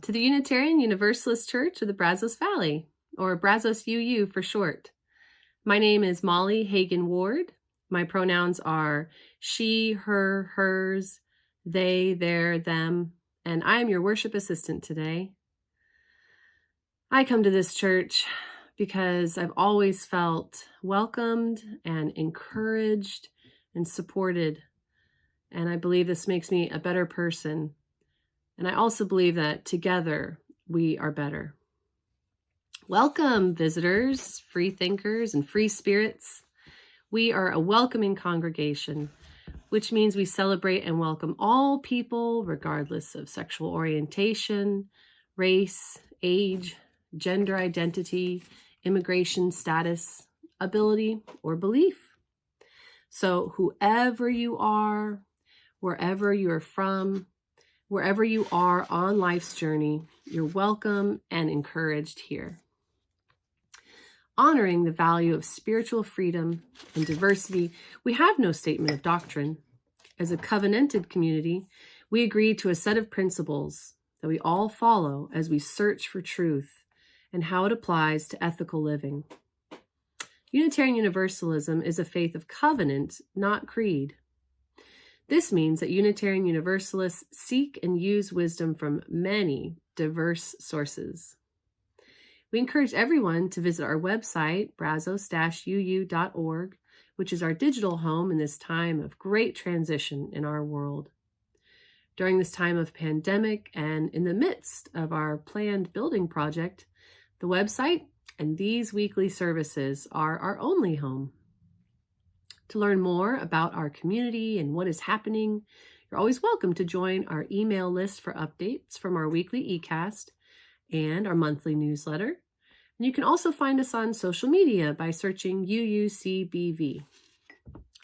to the Unitarian Universalist Church of the Brazos Valley, or Brazos UU for short. My name is Molly Hagan Ward. My pronouns are she, her, hers, they, their, them, and I am your worship assistant today. I come to this church because I've always felt welcomed and encouraged and supported, and I believe this makes me a better person. And I also believe that together we are better. Welcome, visitors, free thinkers, and free spirits. We are a welcoming congregation, which means we celebrate and welcome all people, regardless of sexual orientation, race, age, gender identity, immigration status, ability, or belief. So whoever you are, wherever you're from, wherever you are on life's journey, you're welcome and encouraged here. Honoring the value of spiritual freedom and diversity, we have no statement of doctrine. As a covenanted community, we agree to a set of principles that we all follow as we search for truth and how it applies to ethical living. Unitarian Universalism is a faith of covenant, not creed. This means that Unitarian Universalists seek and use wisdom from many diverse sources. We encourage everyone to visit our website, brazos-uu.org, which is our digital home in this time of great transition in our world. During this time of pandemic and in the midst of our planned building project, the website and these weekly services are our only home. To learn more about our community and what is happening, you're always welcome to join our email list for updates from our weekly eCast and our monthly newsletter. And you can also find us on social media by searching UUCBV.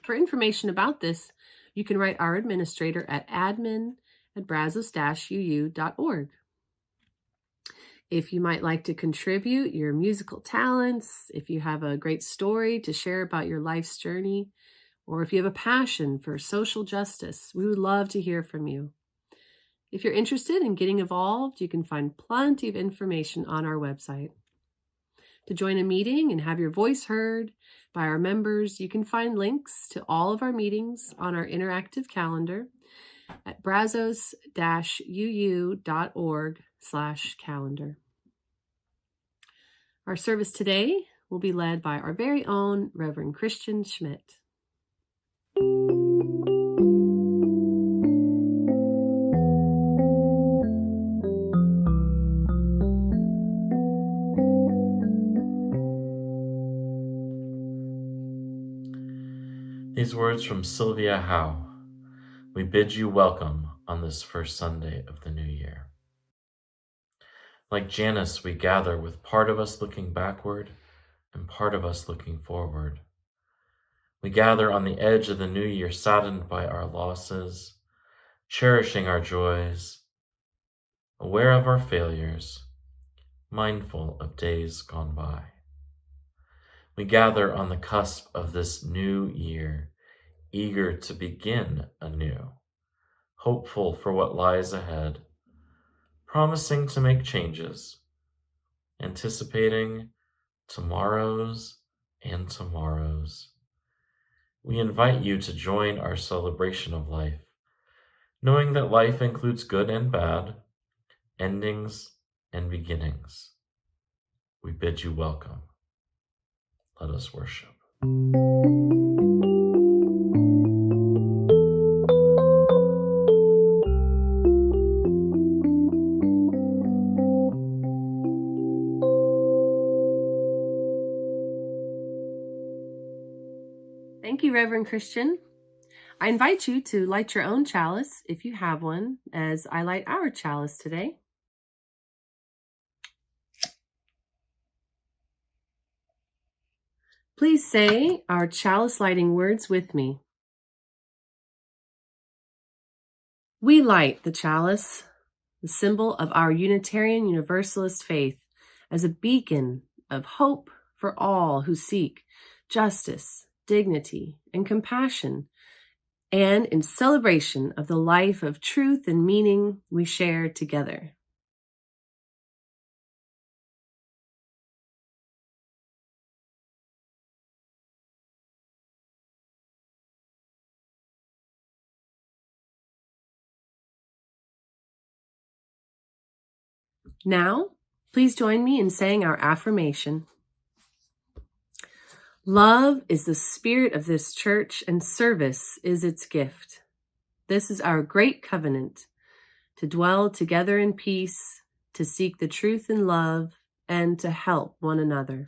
For information about this, you can write our administrator at admin@brazos-uu.org. If you might like to contribute your musical talents, if you have a great story to share about your life's journey, or if you have a passion for social justice, we would love to hear from you. If you're interested in getting involved, you can find plenty of information on our website. To join a meeting and have your voice heard by our members, you can find links to all of our meetings on our interactive calendar at brazos-uu.org/calendar. Our service today will be led by our very own Reverend Christian Schmidt. These words from Sylvia Howe. We bid you welcome on this first Sunday of the new year. Like Janus, we gather with part of us looking backward and part of us looking forward. We gather on the edge of the new year, saddened by our losses, cherishing our joys, aware of our failures, mindful of days gone by. We gather on the cusp of this new year, eager to begin anew, hopeful for what lies ahead, promising to make changes, anticipating tomorrows and tomorrows. We invite you to join our celebration of life, knowing that life includes good and bad, endings and beginnings. We bid you welcome. Let us worship. Thank you, Reverend Christian. I invite you to light your own chalice, if you have one, as I light our chalice today. Please say our chalice lighting words with me. We light the chalice, the symbol of our Unitarian Universalist faith, as a beacon of hope for all who seek justice, dignity, and compassion, and in celebration of the life of truth and meaning we share together. Now, please join me in saying our affirmation. Love is the spirit of this church, and service is its gift. This is our great covenant, to dwell together in peace, to seek the truth in love, and to help one another.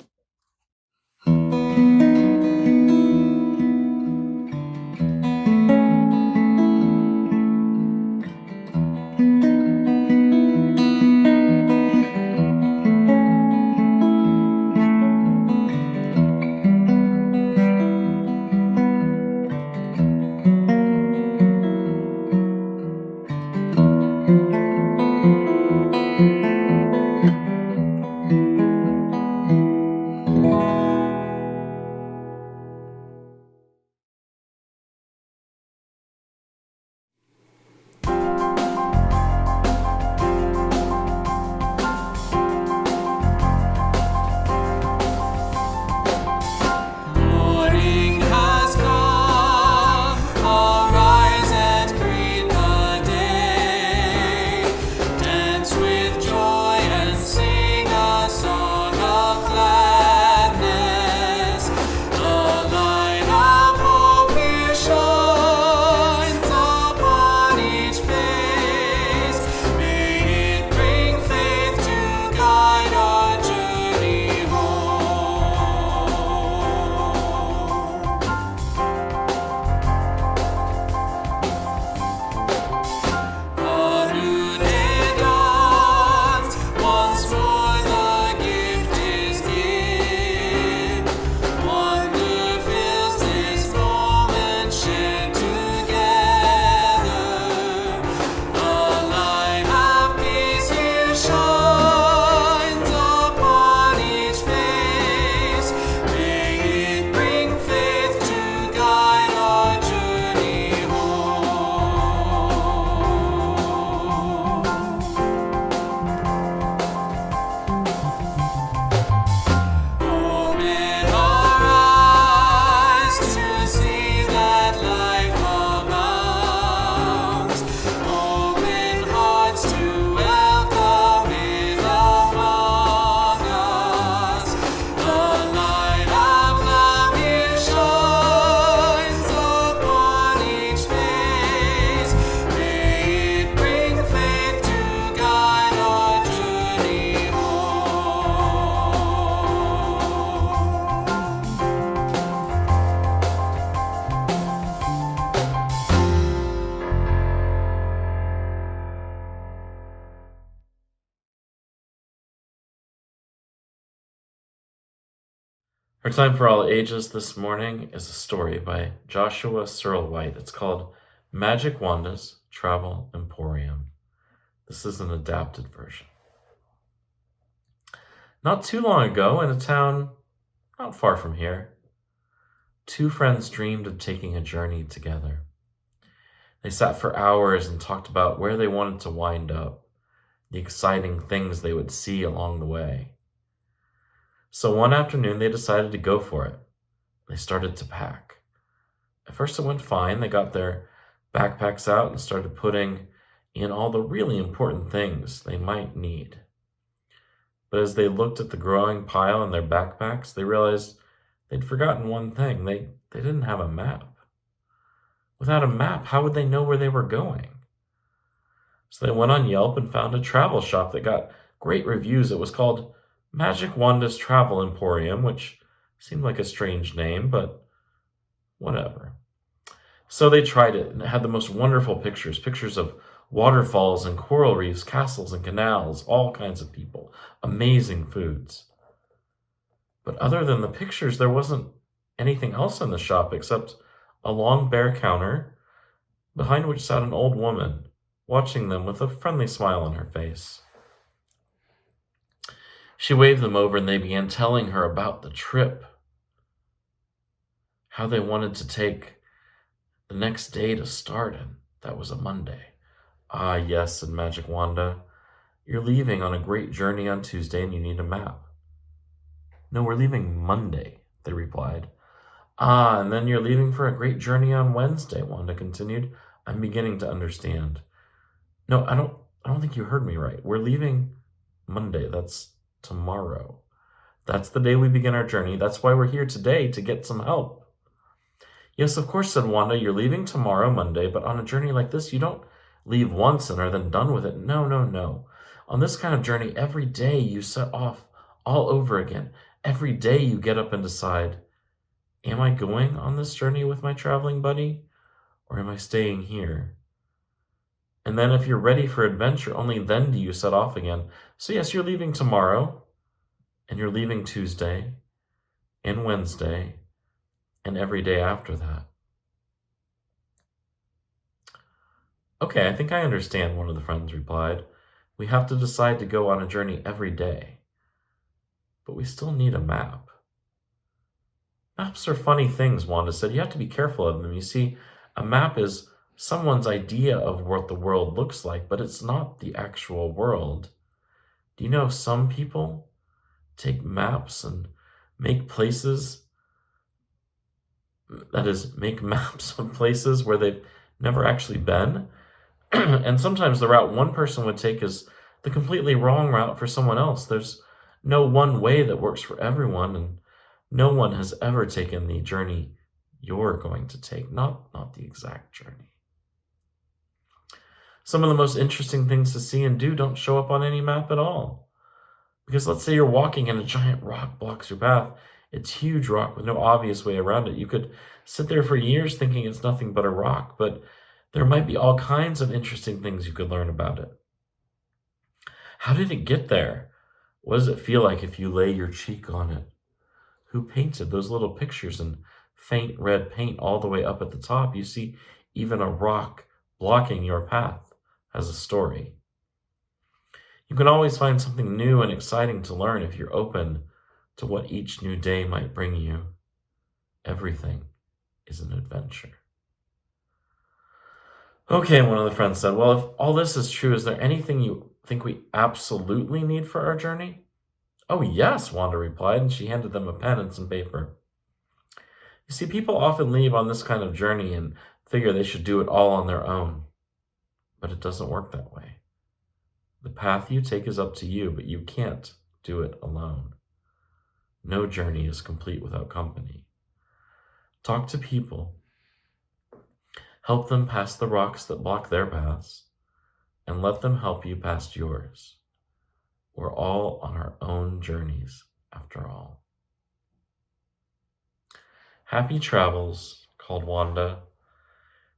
Our time for all ages this morning is a story by Joshua Searle White. It's called Magic Wanda's Travel Emporium. This is an adapted version. Not too long ago, in a town not far from here, two friends dreamed of taking a journey together. They sat for hours and talked about where they wanted to wind up, the exciting things they would see along the way. So one afternoon, they decided to go for it. They started to pack. At first it went fine. They got their backpacks out and started putting in all the really important things they might need. But as they looked at the growing pile in their backpacks, they realized they'd forgotten one thing. They didn't have a map. Without a map, how would they know where they were going? So they went on Yelp and found a travel shop that got great reviews. It was called Magic Wanda's Travel Emporium, which seemed like a strange name, but whatever. So they tried it, and it had the most wonderful pictures of waterfalls and coral reefs, castles and canals, all kinds of people, amazing foods. But other than the pictures, there wasn't anything else in the shop except a long bare counter, behind which sat an old woman, watching them with a friendly smile on her face. She waved them over and they began telling her about the trip, how they wanted to take the next day to start, and that was a Monday. Ah, yes, said Magic Wanda. You're leaving on a great journey on Tuesday and you need a map. No, we're leaving Monday, they replied. Ah, and then you're leaving for a great journey on Wednesday, Wanda continued. I'm beginning to understand. No, I don't think you heard me right. We're leaving Monday. That's tomorrow. That's the day we begin our journey. That's why we're here today, to get some help. Yes, of course, said Wanda, you're leaving tomorrow, Monday, but on a journey like this, you don't leave once and are then done with it. No, no, no. On this kind of journey, every day you set off all over again. Every day you get up and decide, am I going on this journey with my traveling buddy, or am I staying here? And then if you're ready for adventure, only then do you set off again. So yes, you're leaving tomorrow, and you're leaving Tuesday, and Wednesday, and every day after that. Okay, I think I understand, one of the friends replied. We have to decide to go on a journey every day, but we still need a map. Maps are funny things, Wanda said. You have to be careful of them. You see, a map is someone's idea of what the world looks like, but it's not the actual world. Do you know some people take maps and make places, that is, make maps of places where they've never actually been? And sometimes the route one person would take is the completely wrong route for someone else. There's no one way that works for everyone, and no one has ever taken the journey you're going to take, not the exact journey. Some of the most interesting things to see and do don't show up on any map at all. Because let's say you're walking and a giant rock blocks your path. It's a huge rock with no obvious way around it. You could sit there for years thinking it's nothing but a rock, but there might be all kinds of interesting things you could learn about it. How did it get there? What does it feel like if you lay your cheek on it? Who painted those little pictures in faint red paint all the way up at the top? You see, even a rock blocking your path has a story. You can always find something new and exciting to learn if you're open to what each new day might bring you. Everything is an adventure. Okay, one of the friends said, well, if all this is true, is there anything you think we absolutely need for our journey? Oh, yes, Wanda replied, and she handed them a pen and some paper. You see, people often leave on this kind of journey and figure they should do it all on their own. But it doesn't work that way. The path you take is up to you, but you can't do it alone. No journey is complete without company. Talk to people. Help them past the rocks that block their paths, and let them help you past yours. We're all on our own journeys, after all. Happy travels, called Wanda,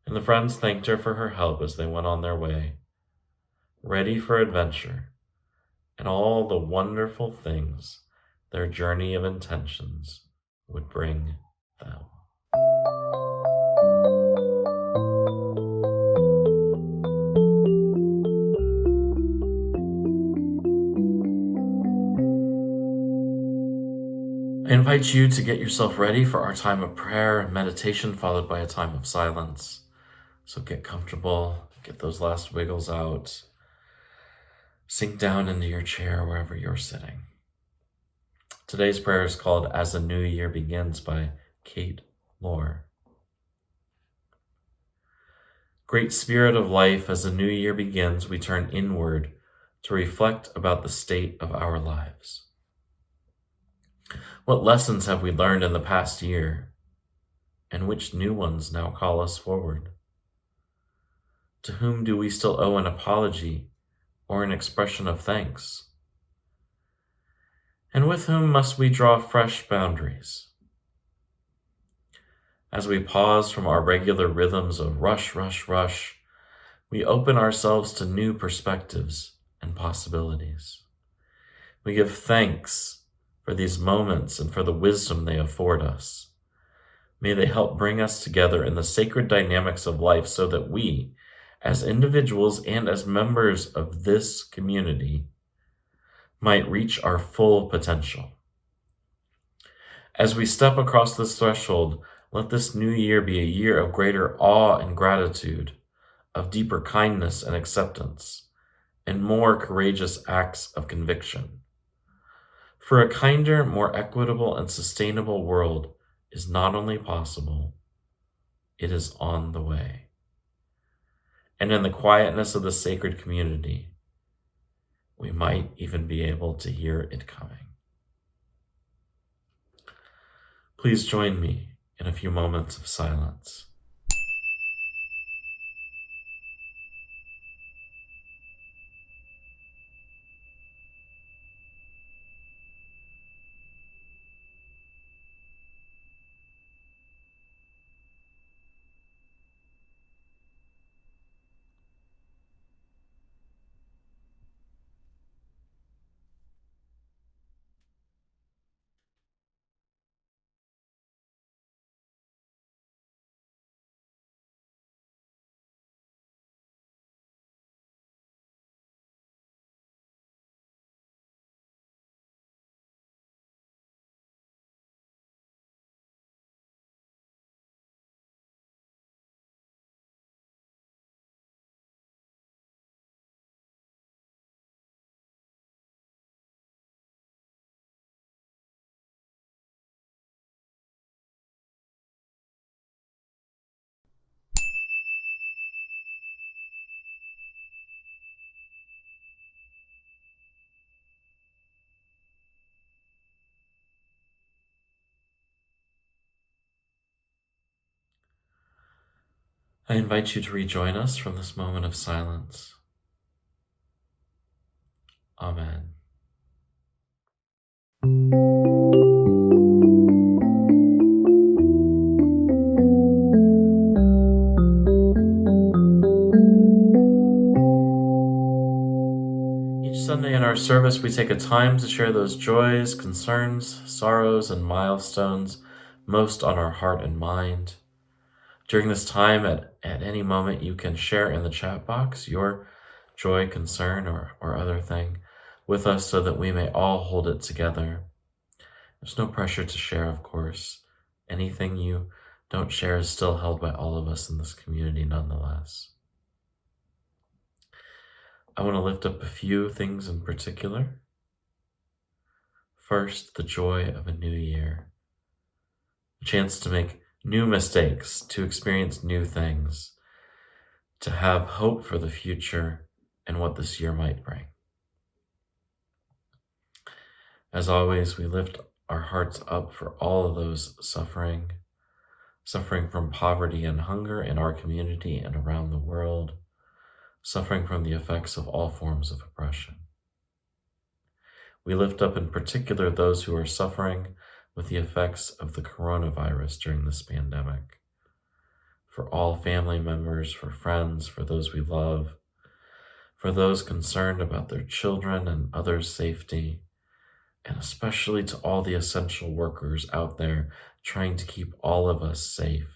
and the friends thanked her for her help as they went on their way, ready for adventure and all the wonderful things their journey of intentions would bring them. I invite you to get yourself ready for our time of prayer and meditation, followed by a time of silence. So get comfortable, get those last wiggles out, sink down into your chair wherever you're sitting. Today's prayer is called As a New Year Begins by Kate Lohr. Great Spirit of life, as a new year begins, we turn inward to reflect about the state of our lives. What lessons have we learned in the past year, and which new ones now call us forward? To whom do we still owe an apology or an expression of thanks? And with whom must we draw fresh boundaries? As we pause from our regular rhythms of rush, rush, rush, we open ourselves to new perspectives and possibilities. We give thanks for these moments and for the wisdom they afford us. May they help bring us together in the sacred dynamics of life so that we, as individuals and as members of this community, might reach our full potential. As we step across this threshold, let this new year be a year of greater awe and gratitude, of deeper kindness and acceptance, and more courageous acts of conviction. For a kinder, more equitable, and sustainable world is not only possible, it is on the way. And in the quietness of the sacred community, We might even be able to hear it coming. Please join me in a few moments of silence. I invite you to rejoin us from this moment of silence. Amen. Each Sunday in our service, we take a time to share those joys, concerns, sorrows, and milestones most on our heart and mind. During this time, at any moment, you can share in the chat box your joy, concern, or other thing with us so that we may all hold it together. There's no pressure to share, of course. Anything you don't share is still held by all of us in this community nonetheless. I want to lift up a few things in particular. First, the joy of a new year. A chance to make new mistakes, to experience new things, to have hope for the future and what this year might bring. As always, we lift our hearts up for all of those suffering from poverty and hunger in our community and around the world, suffering from the effects of all forms of oppression. We lift up in particular those who are suffering with the effects of the coronavirus during this pandemic. For all family members, for friends, for those we love, for those concerned about their children and others' safety, and especially to all the essential workers out there trying to keep all of us safe.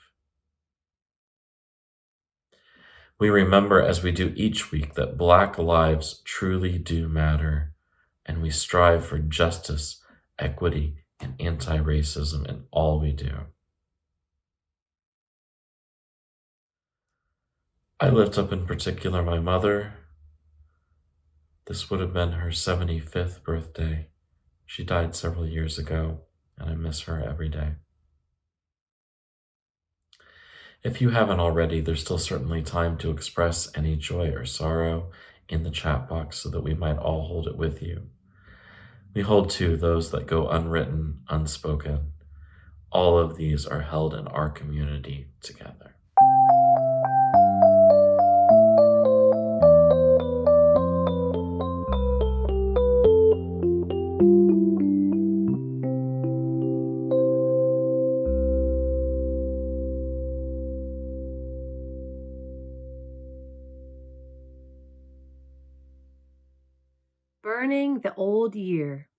We remember, as we do each week, that Black lives truly do matter, and we strive for justice, equity, and anti-racism in all we do. I lift up in particular my mother. This would have been her 75th birthday. She died several years ago, and I miss her every day. If you haven't already, there's still certainly time to express any joy or sorrow in the chat box so that we might all hold it with you. We hold too those that go unwritten, unspoken. All of these are held in our community together. Burning the Old Year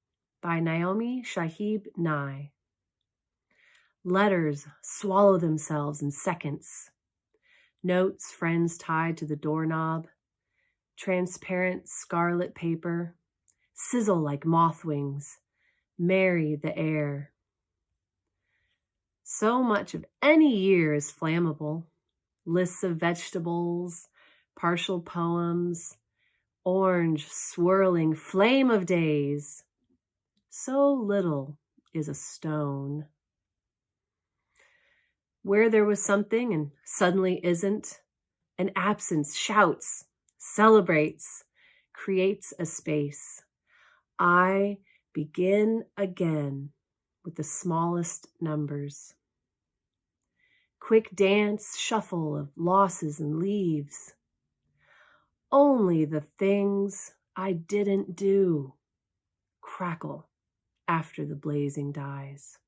by Naomi Shihab Nye. Letters swallow themselves in seconds. Notes friends tied to the doorknob. Transparent scarlet paper. Sizzle like moth wings. Marry the air. So much of any year is flammable. Lists of vegetables, partial poems, orange swirling flame of days. So little is a stone. Where there was something and suddenly isn't, an absence shouts, celebrates, creates a space. I begin again with the smallest numbers. Quick dance shuffle of losses and leaves. Only the things I didn't do crackle after the blazing dies.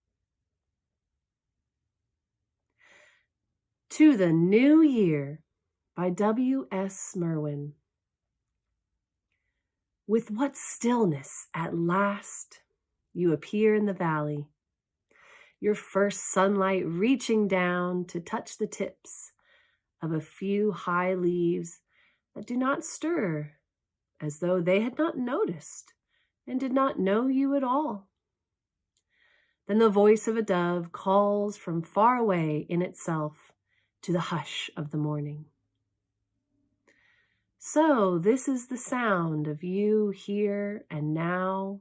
To the New Year by W.S. Merwin. With what stillness at last you appear in the valley, your first sunlight reaching down to touch the tips of a few high leaves that do not stir, as though they had not noticed and did not know you at all. Then the voice of a dove calls from far away in itself to the hush of the morning. So this is the sound of you here and now.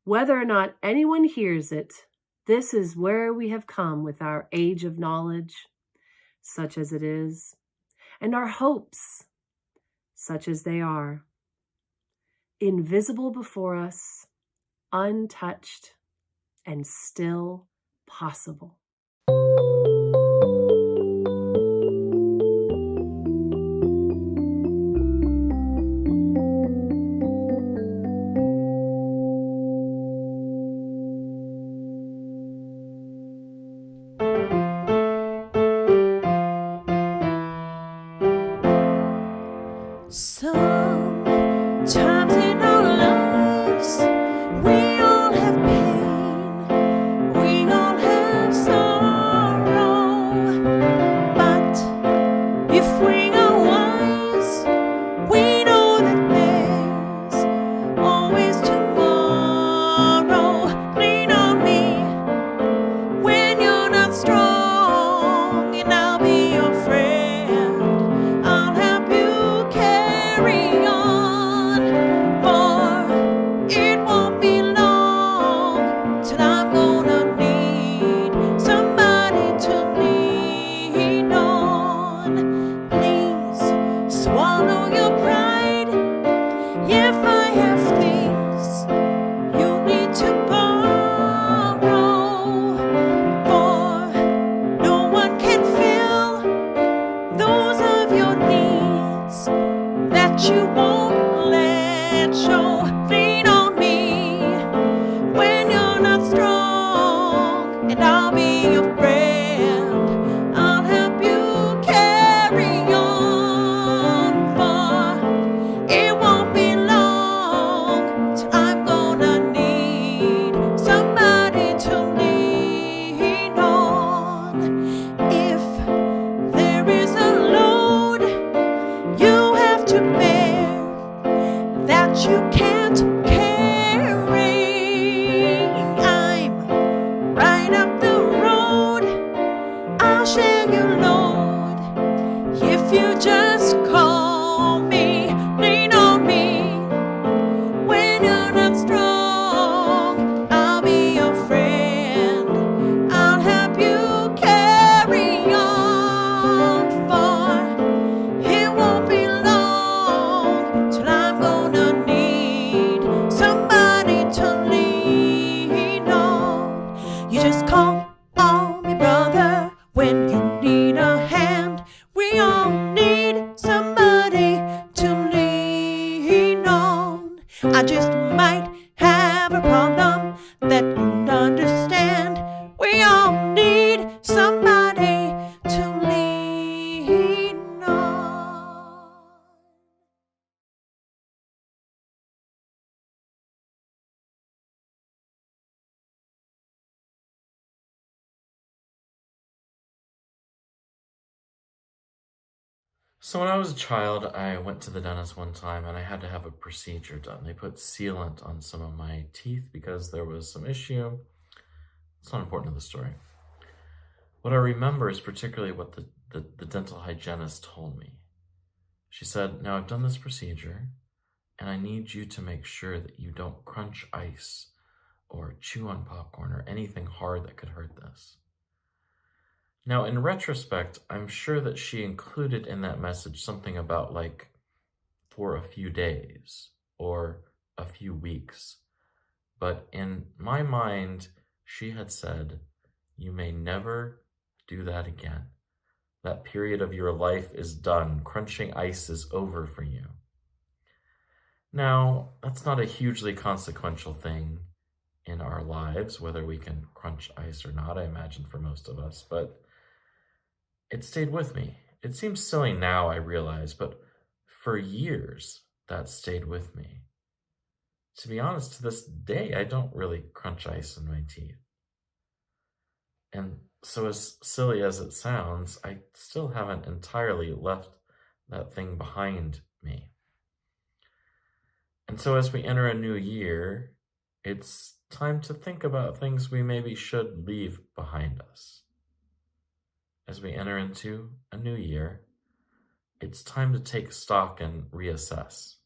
Whether or not anyone hears it, this is where we have come with our age of knowledge, such as it is, and our hopes, such as they are, invisible before us, untouched, and still possible. Sometimes in our lives, we all have pain, we all have sorrow. But if we are wise, we know that there's always tomorrow. Lean on me when you're not strong, and I'll be your friend. I'll help you carry on, for it won't be long till I'm gonna need somebody to lean on. Please swallow your pride if I have things you need to borrow, for no one can fill those of your needs that you won't let show. Lean on me when you're not strong, and I'll be your friend. I'll help you carry on, for it won't be long till I'm gonna need somebody to lean on. If there is a load you have to bear that you can't carry, I'm right up the road. I'll share your load if you just call me. Lean on me when you're not strong. I'll be your friend. I'll help you carry on, for it won't be long till I'm gonna need somebody to lean on. You just call on me, brother, when you need a hand. We all need somebody to lean on. I just might have a problem that you'd understand. We all need somebody to lean on. So when I was a child, I went to the dentist one time and I had to have a procedure done. They put sealant on some of my teeth because there was some issue. It's not important to the story. What I remember is particularly what the dental hygienist told me. She said, now I've done this procedure and I need you to make sure that you don't crunch ice or chew on popcorn or anything hard that could hurt this. Now, in retrospect, I'm sure that she included in that message something about like for a few days or a few weeks. But in my mind, she had said, "You may never do that again. That period of your life is done. Crunching ice is over for you." Now, that's not a hugely consequential thing in our lives, whether we can crunch ice or not, I imagine, for most of us, but it stayed with me. It seems silly now, I realize, but for years, that stayed with me. To be honest, to this day, I don't really crunch ice in my teeth. And so, as silly as it sounds, I still haven't entirely left that thing behind me. And so, as we enter a new year, it's time to think about things we maybe should leave behind us. As we enter into a new year, it's time to take stock and reassess.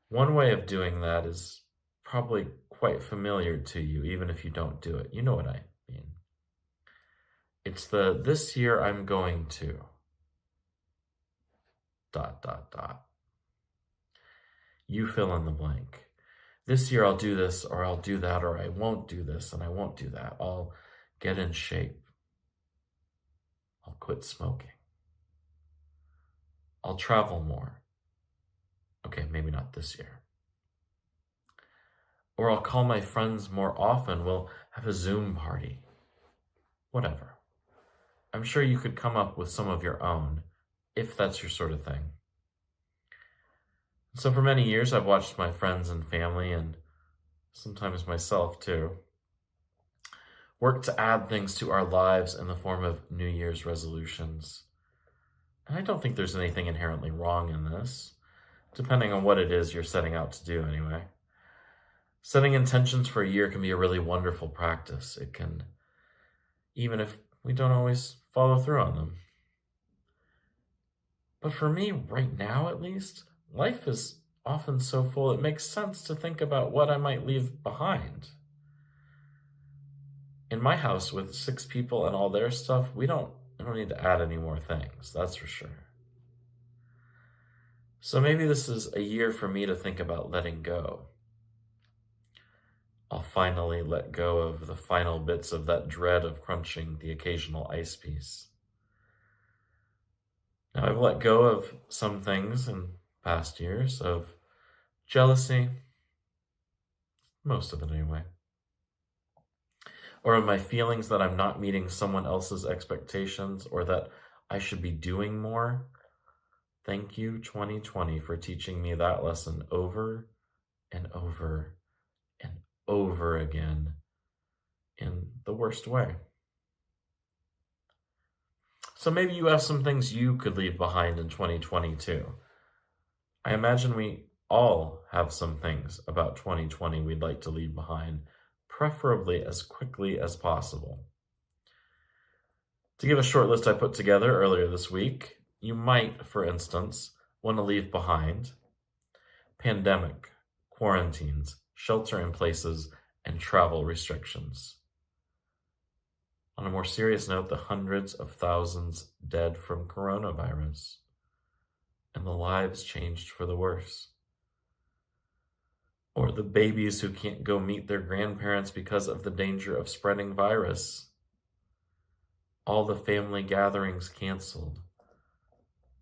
One way of doing that is probably quite familiar to you, even if you don't do it. You know what I mean. It's this year I'm going to ... You fill in the blank. This year I'll do this, or I'll do that, or I won't do this, and I won't do that. I'll get in shape. I'll quit smoking. I'll travel more. Okay, maybe not this year. Or I'll call my friends more often. We'll have a Zoom party. Whatever. I'm sure you could come up with some of your own, if that's your sort of thing. So for many years, I've watched my friends and family, and sometimes myself too, work to add things to our lives in the form of New Year's resolutions. And I don't think there's anything inherently wrong in this, depending on what it is you're setting out to do anyway. Setting intentions for a year can be a really wonderful practice. It can, even if we don't always follow through on them. But for me, right now at least, life is often so full, it makes sense to think about what I might leave behind. In my house with 6 people and all their stuff, I don't need to add any more things, that's for sure. So maybe this is a year for me to think about letting go. I'll finally let go of the final bits of that dread of crunching the occasional ice piece. Now, I've let go of some things in past years, of jealousy, most of it anyway, or of my feelings that I'm not meeting someone else's expectations, or that I should be doing more. Thank you, 2020, for teaching me that lesson over and over and over again in the worst way. So maybe you have some things you could leave behind in 2022. I imagine we all have some things about 2020 we'd like to leave behind, preferably as quickly as possible. To give a short list I put together earlier this week, you might, for instance, want to leave behind pandemic, quarantines, shelter in places, and travel restrictions. On a more serious note, the hundreds of thousands dead from coronavirus, and the lives changed for the worse. Or the babies who can't go meet their grandparents because of the danger of spreading virus. All the family gatherings canceled.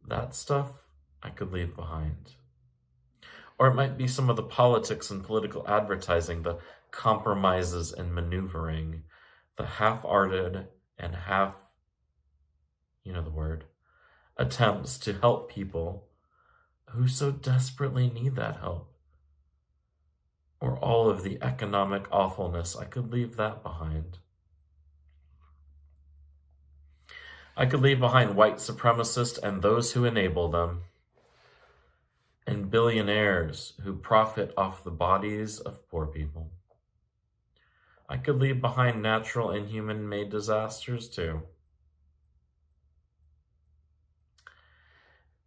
That stuff I could leave behind. Or it might be some of the politics and political advertising, the compromises and maneuvering, the half-hearted and half, attempts to help people who so desperately need that help. Or all of the economic awfulness, I could leave that behind. I could leave behind white supremacists and those who enable them, and billionaires who profit off the bodies of poor people. I could leave behind natural and human-made disasters too.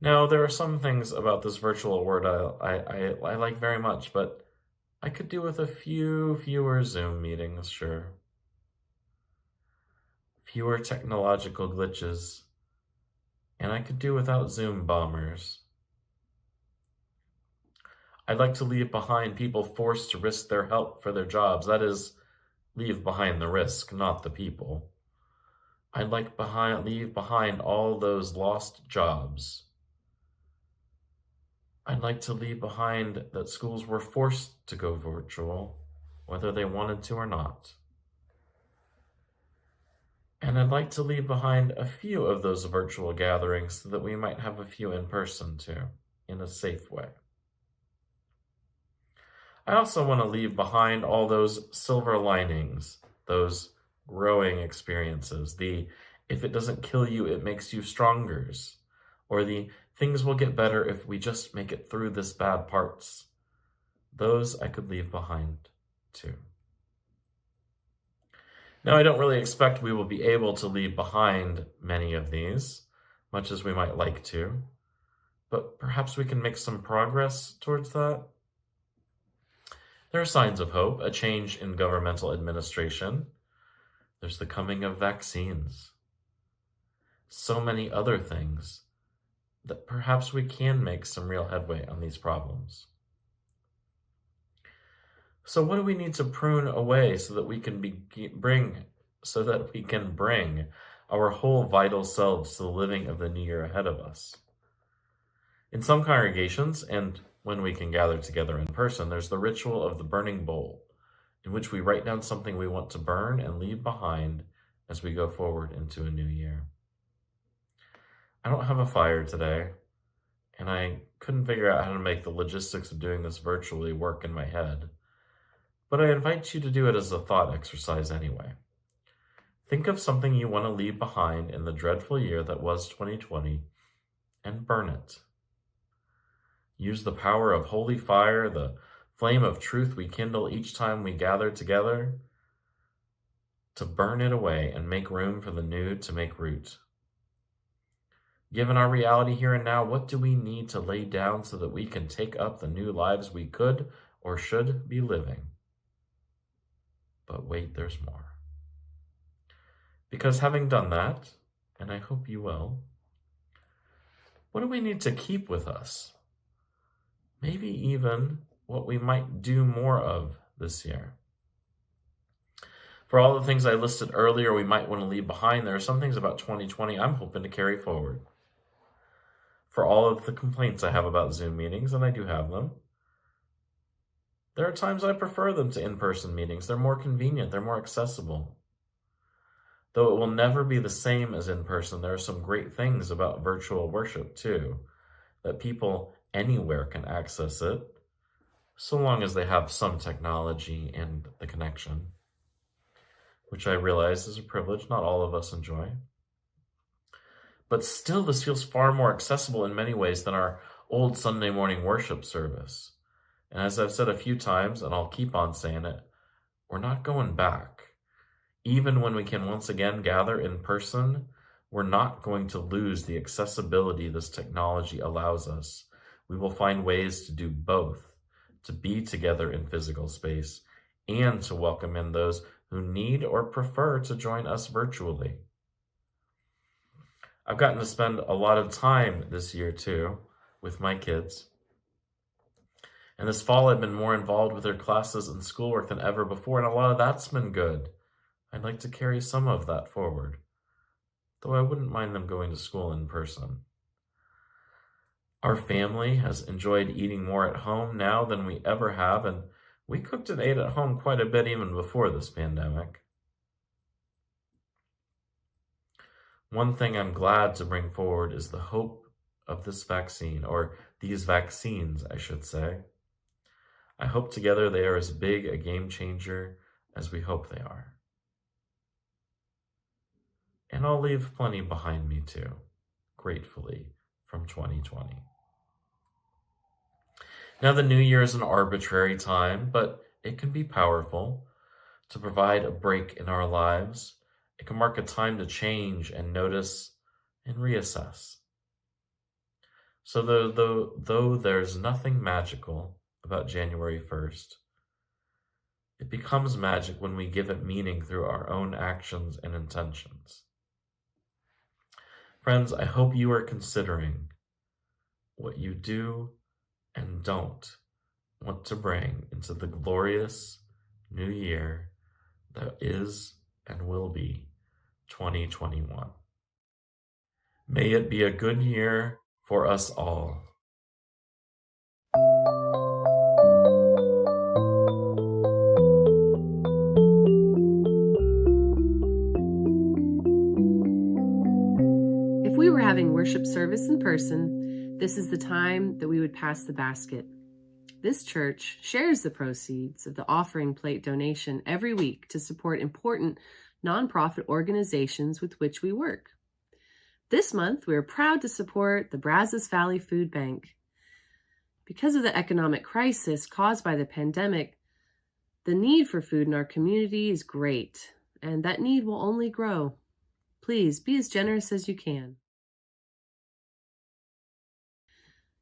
Now, there are some things about this virtual world I like very much, but I could do with a fewer Zoom meetings, sure. Fewer technological glitches, and I could do without Zoom bombers. I'd like to leave behind people forced to risk their health for their jobs. That is, leave behind the risk, not the people. I'd like leave behind all those lost jobs. I'd like to leave behind that schools were forced to go virtual, whether they wanted to or not. And I'd like to leave behind a few of those virtual gatherings so that we might have a few in person too, in a safe way. I also want to leave behind all those silver linings, those growing experiences, the if it doesn't kill you, it makes you stronger, or the things will get better if we just make it through this bad parts. Those I could leave behind too. Now, I don't really expect we will be able to leave behind many of these, much as we might like to, but perhaps we can make some progress towards that. There are signs of hope, a change in governmental administration. There's the coming of vaccines. So many other things that perhaps we can make some real headway on these problems. So what do we need to prune away so that we can bring our whole vital selves to the living of the new year ahead of us? In some congregations, and when we can gather together in person, there's the ritual of the burning bowl, in which we write down something we want to burn and leave behind as we go forward into a new year. I don't have a fire today, and I couldn't figure out how to make the logistics of doing this virtually work in my head, but I invite you to do it as a thought exercise anyway. Think of something you want to leave behind in the dreadful year that was 2020 and burn it. Use the power of holy fire, the flame of truth we kindle each time we gather together, to burn it away and make room for the new to make root. Given our reality here and now, what do we need to lay down so that we can take up the new lives we could or should be living? But wait, there's more. Because having done that, and I hope you will, what do we need to keep with us? Maybe even what we might do more of this year. For all the things I listed earlier we might want to leave behind, there are some things about 2020 I'm hoping to carry forward. For all of the complaints I have about Zoom meetings, and I do have them, there are times I prefer them to in-person meetings. They're more convenient, they're more accessible. Though it will never be the same as in person, there are some great things about virtual worship too, that people anywhere can access it, so long as they have some technology and the connection, which I realize is a privilege not all of us enjoy. But still, this feels far more accessible in many ways than our old Sunday morning worship service. And as I've said a few times, and I'll keep on saying it, we're not going back. Even when we can once again gather in person, we're not going to lose the accessibility this technology allows us. We will find ways to do both, to be together in physical space, and to welcome in those who need or prefer to join us virtually. I've gotten to spend a lot of time this year too with my kids. And this fall I've been more involved with their classes and schoolwork than ever before, and a lot of that's been good. I'd like to carry some of that forward, though I wouldn't mind them going to school in person. Our family has enjoyed eating more at home now than we ever have, and we cooked and ate at home quite a bit even before this pandemic. One thing I'm glad to bring forward is the hope of this vaccine, or these vaccines, I should say. I hope together they are as big a game changer as we hope they are. And I'll leave plenty behind me too, gratefully, from 2020. Now, the new year is an arbitrary time, but it can be powerful to provide a break in our lives. It can mark a time to change and notice and reassess. So though there's nothing magical about January 1st, it becomes magic when we give it meaning through our own actions and intentions. Friends, I hope you are considering what you do and don't want to bring into the glorious new year that is and will be 2021. May it be a good year for us all. If we were having worship service in person, this is the time that we would pass the basket. This church shares the proceeds of the offering plate donation every week to support important nonprofit organizations with which we work. This month, we are proud to support the Brazos Valley Food Bank. Because of the economic crisis caused by the pandemic, the need for food in our community is great, and that need will only grow. Please be as generous as you can.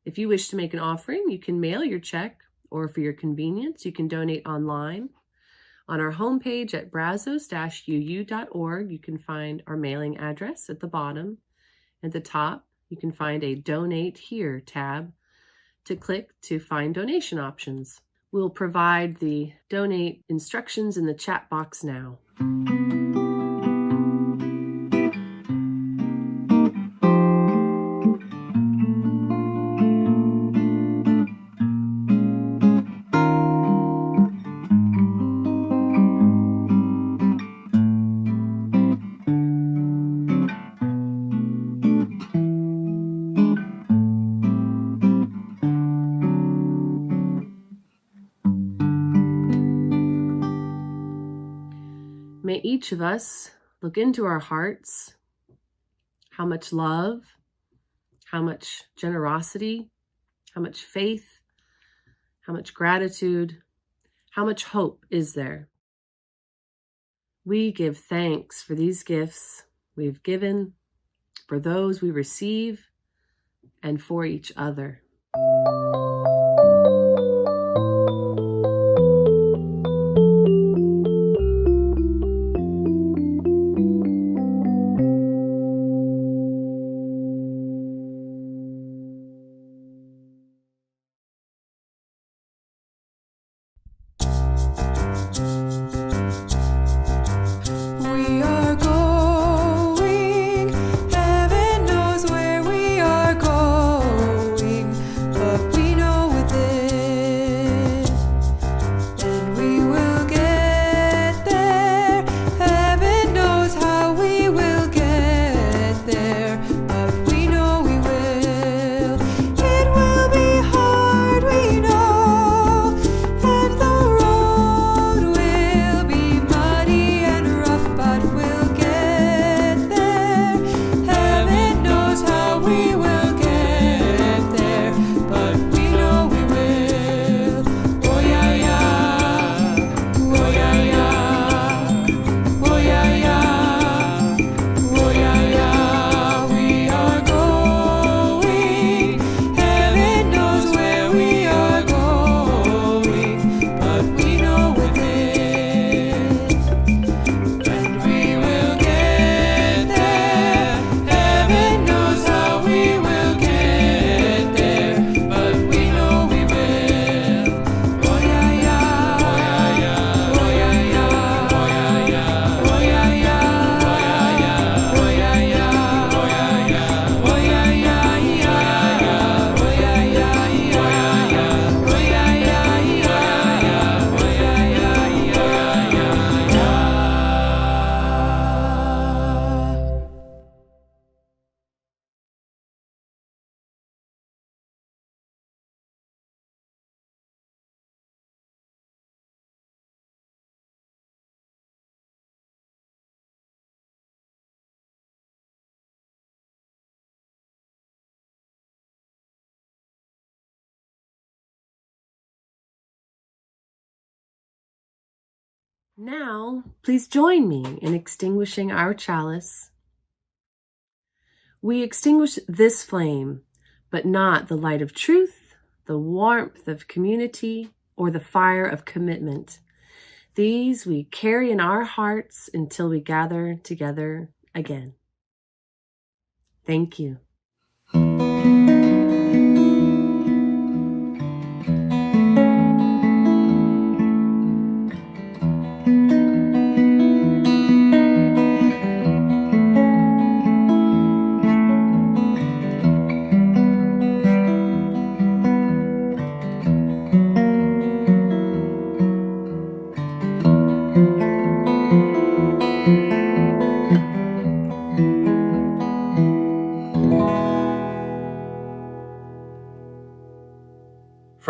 If you wish to make an offering, you can mail your check, or for your convenience, you can donate online. On our homepage at brazos-uu.org, you can find our mailing address at the bottom. At the top, you can find a Donate Here tab to click to find donation options. We'll provide the donate instructions in the chat box now. May each of us look into our hearts, how much love, how much generosity, how much faith, how much gratitude, how much hope is there. We give thanks for these gifts we've given, for those we receive, and for each other. We are going, heaven knows where we are going, but we know within, and we will get there. Heaven knows how we will get there, but we know we will. It will be hard, we know, and the road will be muddy and rough, but we'll get there. Heaven knows how we will get there, but we know we will. Oh yeah yeah, oh yeah yeah, oh yeah yeah, oh yeah yeah. We are going, heaven knows where we are going, but we know within, and we will get there. Heaven knows how we will get there, but we know we will. Oh yeah yeah, oh yeah yeah, oh yeah yeah, oh yeah yeah, oh yeah yeah, oh yeah yeah, oh yeah yeah, oh yeah yeah, oh yeah yeah, oh yeah yeah. Now, please join me in extinguishing our chalice. We extinguish this flame, but not the light of truth, the warmth of community, or the fire of commitment. These we carry in our hearts until we gather together again. Thank you.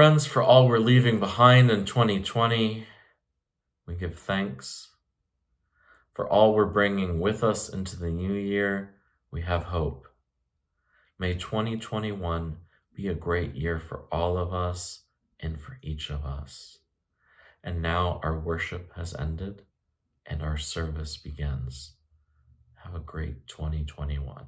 friends, for all we're leaving behind in 2020, we give thanks. For all we're bringing with us into the new year, we have hope. May 2021 be a great year for all of us and for each of us. And now our worship has ended and our service begins. Have a great 2021.